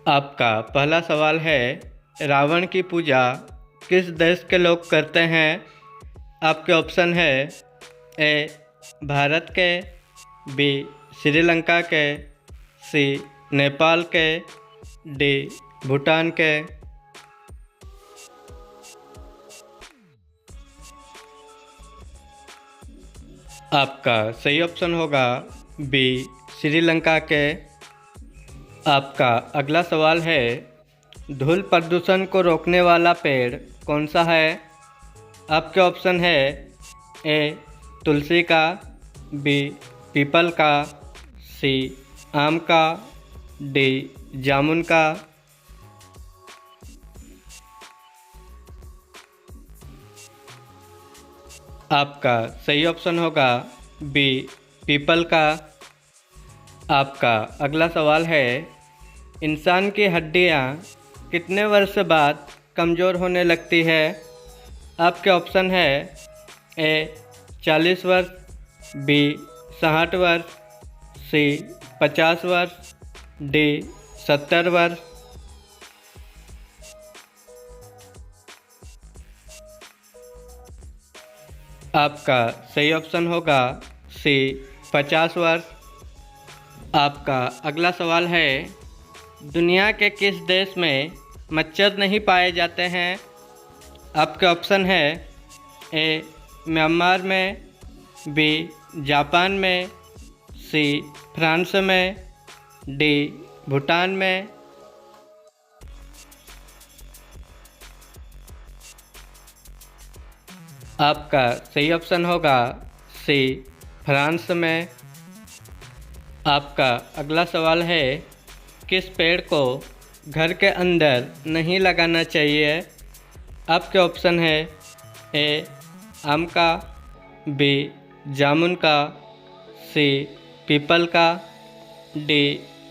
आपका पहला सवाल है, रावण की पूजा किस देश के लोग करते हैं? आपके ऑप्शन है ए भारत के, बी श्रीलंका के, सी नेपाल के, डी भूटान के। आपका सही ऑप्शन होगा बी श्रीलंका के। आपका अगला सवाल है, धूल प्रदूषण को रोकने वाला पेड़ कौन सा है? आपके ऑप्शन है ए तुलसी का, बी पीपल का, सी आम का, डी जामुन का। आपका सही ऑप्शन होगा बी पीपल का। आपका अगला सवाल है, इंसान की हड्डियां कितने वर्ष बाद कमज़ोर होने लगती है? आपके ऑप्शन है ए 40 वर्ष, बी 60 वर्ष, सी 50 वर्ष, डी 70 वर्ष। आपका सही ऑप्शन होगा सी 50 वर्ष। आपका अगला सवाल है, दुनिया के किस देश में मच्छर नहीं पाए जाते हैं? आपके ऑप्शन है ए म्यांमार में, बी जापान में, सी फ्रांस में, डी भूटान में। आपका सही ऑप्शन होगा सी फ्रांस में। आपका अगला सवाल है, किस पेड़ को घर के अंदर नहीं लगाना चाहिए? आपके ऑप्शन है ए आम का, बी जामुन का, सी पीपल का, डी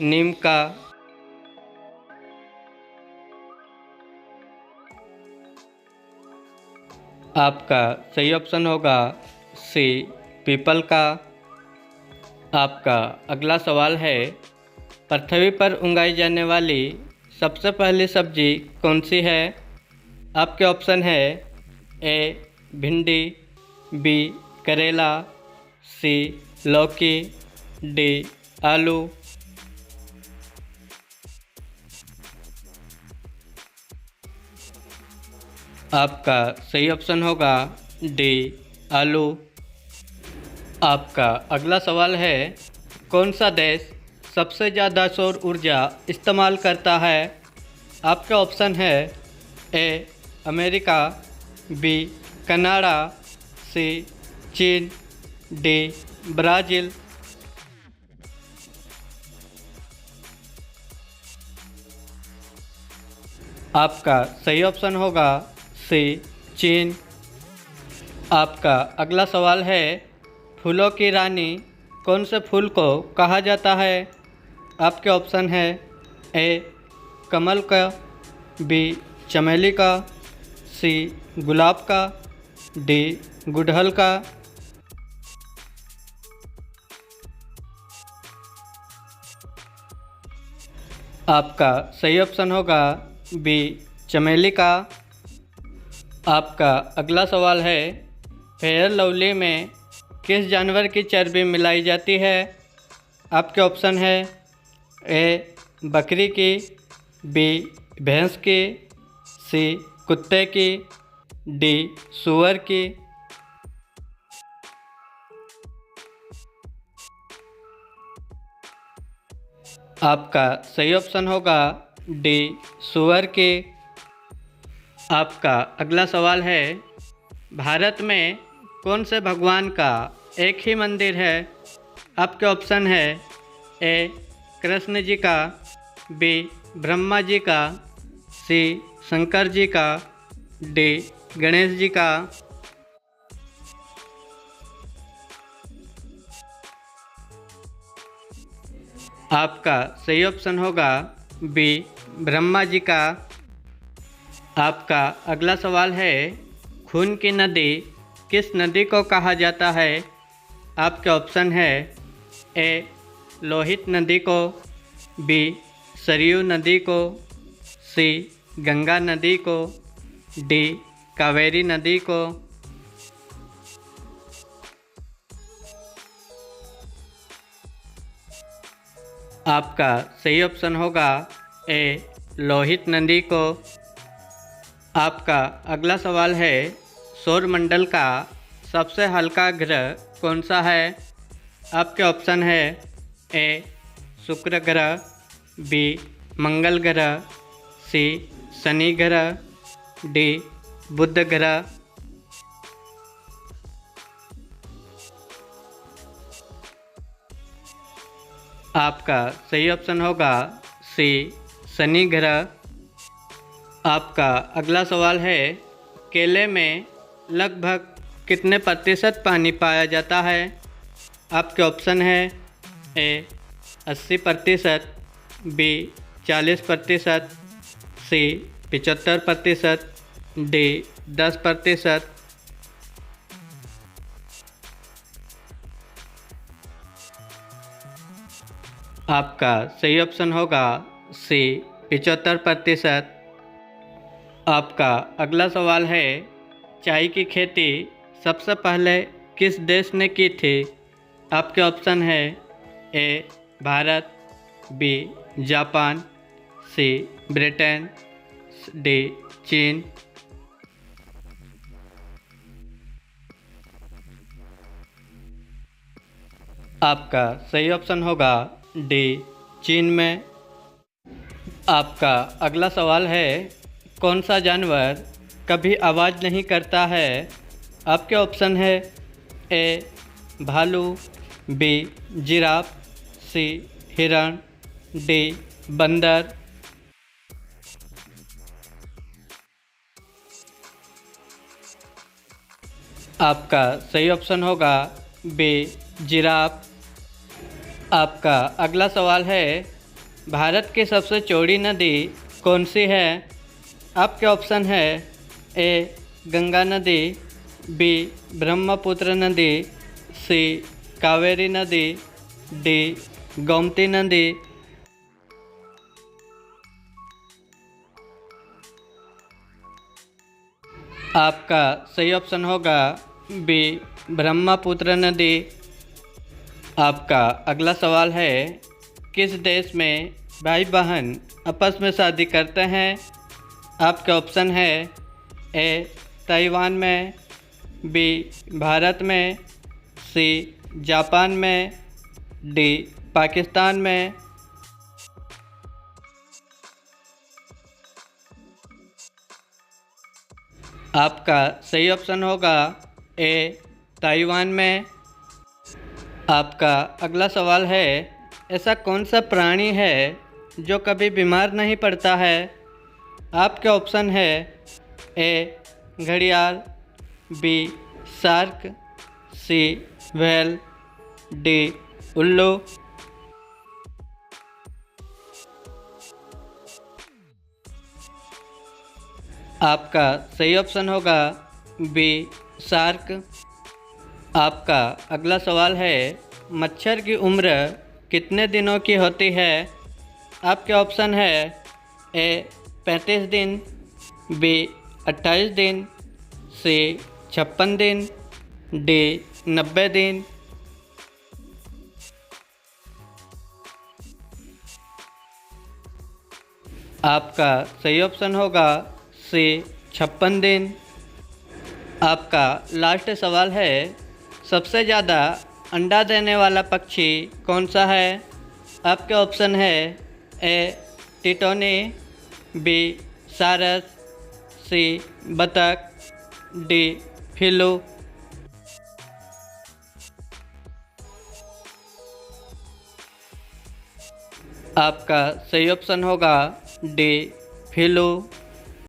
नीम का। आपका सही ऑप्शन होगा सी पीपल का। आपका अगला सवाल है, पृथ्वी पर उगाई जाने वाली सबसे पहली सब्जी कौन सी है? आपके ऑप्शन है ए भिंडी, बी करेला, सी लौकी, डी आलू। आपका सही ऑप्शन होगा डी आलू। आपका अगला सवाल है, कौन सा देश सबसे ज़्यादा सौर ऊर्जा इस्तेमाल करता है? आपके ऑप्शन है ए अमेरिका, बी कनाडा, सी चीन, डी ब्राज़ील। आपका सही ऑप्शन होगा सी चीन। आपका अगला सवाल है, फूलों की रानी कौन से फूल को कहा जाता है? आपके ऑप्शन है ए कमल का, बी चमेली का, सी गुलाब का, डी गुड़हल का। आपका सही ऑप्शन होगा बी चमेली का। आपका अगला सवाल है, फेयर लवली में किस जानवर की चर्बी मिलाई जाती है? आपके ऑप्शन है ए बकरी की, बी भैंस की, सी कुत्ते की, डी सूअर की। आपका सही ऑप्शन होगा डी सूअर की। आपका अगला सवाल है, भारत में कौन से भगवान का एक ही मंदिर है? आपके ऑप्शन है ए कृष्ण जी का, बी ब्रह्मा जी का, सी शंकर जी का, डी गणेश जी का। आपका सही ऑप्शन होगा बी ब्रह्मा जी का। आपका अगला सवाल है, खून की नदी किस नदी को कहा जाता है? आपके ऑप्शन है ए लोहित नदी को, बी सरयू नदी को, सी गंगा नदी को, डी कावेरी नदी को। आपका सही ऑप्शन होगा ए लोहित नदी को। आपका अगला सवाल है, सौरमंडल का सबसे हल्का ग्रह कौन सा है? आपके ऑप्शन है ए शुक्र ग्रह, बी मंगल ग्रह, सी शनि ग्रह, डी बुध ग्रह। आपका सही ऑप्शन होगा सी शनि ग्रह। आपका अगला सवाल है, केले में लगभग कितने प्रतिशत पानी पाया जाता है? आपके ऑप्शन है ए 80%, बी 40%, सी 75%, डी 10%। आपका सही ऑप्शन होगा सी 75%। आपका अगला सवाल है, चाय की खेती सबसे पहले किस देश ने की थी? आपके ऑप्शन है ए भारत, बी जापान, सी ब्रिटेन, डी चीन। आपका सही ऑप्शन होगा डी चीन में। आपका अगला सवाल है, कौन सा जानवर कभी आवाज़ नहीं करता है? आपके ऑप्शन है ए भालू, बी जिराफ, सी हिरण, डी बंदर। आपका सही ऑप्शन होगा बी जिराफ। आपका अगला सवाल है, भारत की सबसे चौड़ी नदी कौन सी है? आपके ऑप्शन है ए गंगा नदी, बी ब्रह्मपुत्र नदी, सी कावेरी नदी, डी गोमती नदी। आपका सही ऑप्शन होगा बी ब्रह्मपुत्र नदी। आपका अगला सवाल है, किस देश में भाई बहन आपस में शादी करते हैं? आपके ऑप्शन है ए ताइवान में, बी भारत में, सी जापान में, डी पाकिस्तान में। आपका सही ऑप्शन होगा ए ताइवान में। आपका अगला सवाल है, ऐसा कौन सा प्राणी है जो कभी बीमार नहीं पड़ता है? आपके ऑप्शन है ए घड़ियाल, बी शार्क, सी व्हेल, डी उल्लू। आपका सही ऑप्शन होगा बी शार्क। आपका अगला सवाल है, मच्छर की उम्र कितने दिनों की होती है? आपके ऑप्शन है ए 35 दिन, बी 28 दिन, सी 56 दिन, डी 90 दिन। आपका सही ऑप्शन होगा सी 56 दिन। आपका लास्ट सवाल है, सबसे ज़्यादा अंडा देने वाला पक्षी कौन सा है? आपके ऑप्शन है ए टिटोनी, बी सारस, सी बतख, डी फिलू। आपका सही ऑप्शन होगा डी फिलू।